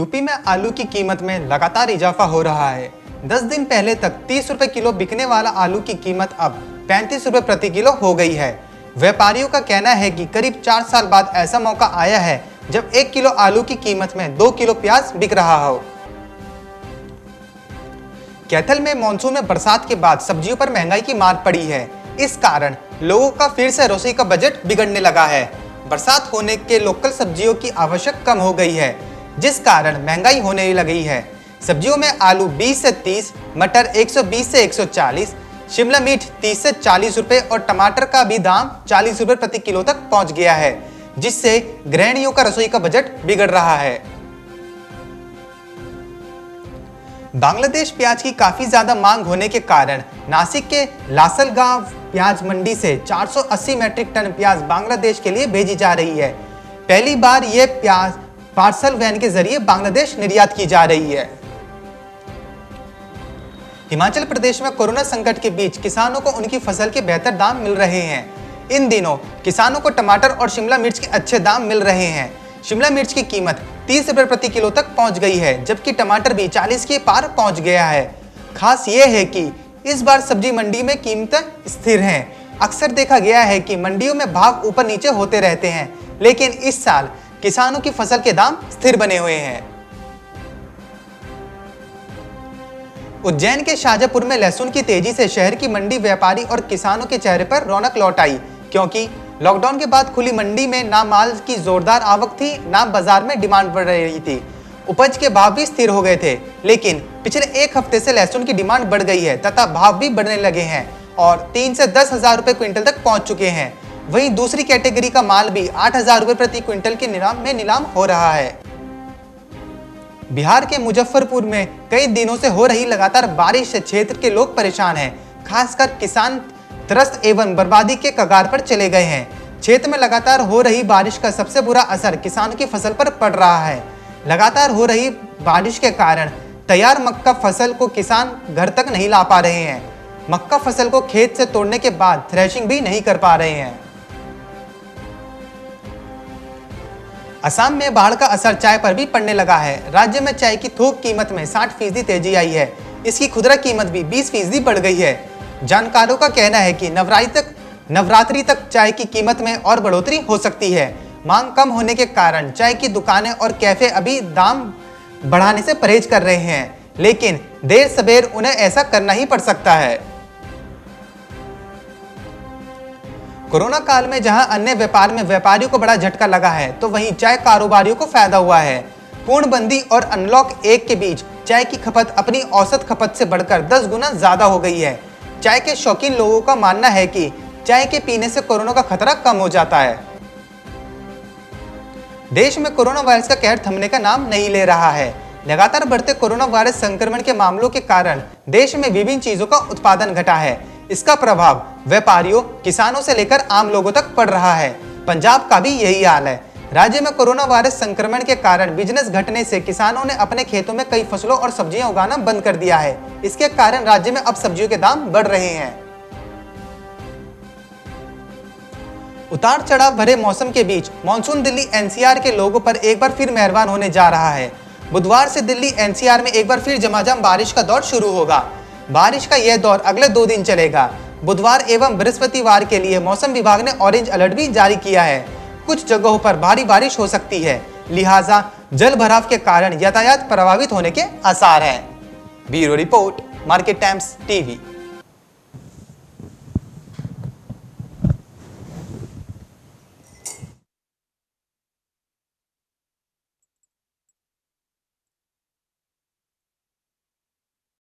UP में आलू की कीमत में लगातार इजाफा हो रहा है। 10 दिन पहले तक 30 रुपए किलो बिकने वाला आलू की कीमत अब 35 रुपए प्रति किलो हो गई है। व्यापारियों का कहना है कि करीब 4 साल बाद ऐसा मौका आया है जब 1 किलो आलू की कीमत में 2 किलो प्याज बिक रहा हो। कैथल में मानसून में बरसात के बाद सब्जियों पर महंगाई की मार पड़ी है। इस कारण लोगों का फिर से रसोई का बजट बिगड़ने लगा है। बरसात होने के लोकल सब्जियों की आवश्यक कम हो गई है, जिस कारण महंगाई होने लगी है। सब्जियों में आलू 20 से 30, मटर 120 से 140, शिमला मिर्च 30 से 40 रुपए और टमाटर का भी दाम 40 रुपए प्रति किलो तक पहुंच गया है, जिससे गृहिणियों का रसोई का बजट बिगड़ रहा है। बांग्लादेश प्याज की काफी ज्यादा मांग होने के कारण नासिक के लासलगांव प्याज मंडी से 480 मैट्रिक टन प्याज बांग्लादेश के लिए भेजी जा रही है। पहली बार यह प्याज पार्सल वैन के जरिए बांग्लादेश निर्यात की जा रही है। हिमाचल प्रदेश में कोरोना संकट के बीच किसानों को उनकी फसल के बेहतर दाम मिल रहे हैं। इन दिनों किसानों को टमाटर और शिमला मिर्च के अच्छे दाम मिल रहे हैं। शिमला मिर्च की कीमत 30 रुपए प्रति किलो तक पहुंच गई है, जबकि टमाटर भी 40 के पार पहुंच गया है। खास यह है कि इस बार सब्जी मंडी में कीमतें स्थिर हैं। अक्सर देखा गया है कि मंडियों में भाव ऊपर नीचे होते रहते हैं, लेकिन इस साल किसानों की फसल के दाम स्थिर बने हुए हैं। उज्जैन के शाहजहांपुर में लहसुन की तेजी से शहर की मंडी व्यापारी और किसानों के चेहरे पर रौनक लौट आई, क्योंकि लॉकडाउन के बाद खुली मंडी में ना माल की जोरदार आवक थी, ना बाजार में डिमांड बढ़ रही थी। उपज के भाव भी स्थिर हो गए थे, लेकिन पिछले एक हफ्ते से लहसुन की डिमांड बढ़ गई है तथा भाव भी बढ़ने लगे हैं और 3 से 10 हजार रुपए क्विंटल तक पहुंच चुके हैं। वहीं दूसरी कैटेगरी का माल भी 8 हजार रुपए प्रति क्विंटल के नीलाम हो रहा है। बिहार के मुजफ्फरपुर में कई दिनों से हो रही लगातार बारिश से क्षेत्र के लोग परेशान हैं। खासकर किसान त्रस्त एवं बर्बादी के कगार पर चले गए हैं। क्षेत्र में लगातार हो रही बारिश का सबसे बुरा असर किसानों की फसल पर पड़ रहा है। लगातार हो रही बारिश के कारण तैयार मक्का फसल को किसान घर तक नहीं ला पा रहे हैं। मक्का फसल को खेत से तोड़ने के बाद थ्रेशिंग भी नहीं कर पा रहे हैं। असम में बाढ़ का असर चाय पर भी पड़ने लगा है। राज्य में चाय की थोक कीमत में 60% तेजी आई है। इसकी खुदरा कीमत भी 20% बढ़ गई है। जानकारों का कहना है कि नवरात्रि तक चाय की कीमत में और बढ़ोतरी हो सकती है। मांग कम होने के कारण चाय की दुकानें और कैफे अभी दाम बढ़ाने से परहेज कर रहे हैं, लेकिन देर सवेर उन्हें ऐसा करना ही पड़ सकता है। कोरोना काल में जहां अन्य व्यापार में व्यापारियों को बड़ा झटका लगा है, तो वहीं चाय कारोबारियों को फायदा हुआ है। पूर्णबंदी और अनलॉक 1 के बीच चाय की खपत अपनी औसत खपत से बढ़कर 10 गुना ज्यादा हो गई है। चाय के शौकीन लोगों का मानना है कि चाय के पीने से कोरोना का खतरा कम हो जाता है। देश में कोरोना वायरस का कहर थमने का नाम नहीं ले रहा है। लगातार बढ़ते कोरोना वायरस संक्रमण के मामलों के कारण देश में विभिन्न चीजों का उत्पादन घटा है। इसका प्रभाव व्यापारियों, किसानों से लेकर आम लोगों तक पड़ रहा है। पंजाब का भी यही हाल है। राज्य में कोरोना वायरस संक्रमण के कारण बिजनेस घटने से किसानों ने अपने खेतों में कई फसलों और सब्जियां उगाना बंद कर दिया है। इसके कारण राज्य में अब सब्जियों के दाम बढ़ रहे हैं। उतार चढ़ाव भरे मौसम के बीच मानसून दिल्ली एनसीआर के लोगों पर एक बार फिर मेहरबान होने जा रहा है। बुधवार से दिल्ली एनसीआर में एक बार फिर झमाझम बारिश का दौर शुरू होगा। बारिश का यह दौर अगले 2 दिन चलेगा। बुधवार एवं बृहस्पतिवार के लिए मौसम विभाग ने ऑरेंज अलर्ट भी जारी किया है। कुछ जगहों पर भारी बारिश हो सकती है, लिहाजा जल भराव के कारण यातायात प्रभावित होने के आसार हैं। Bureau report, market times TV.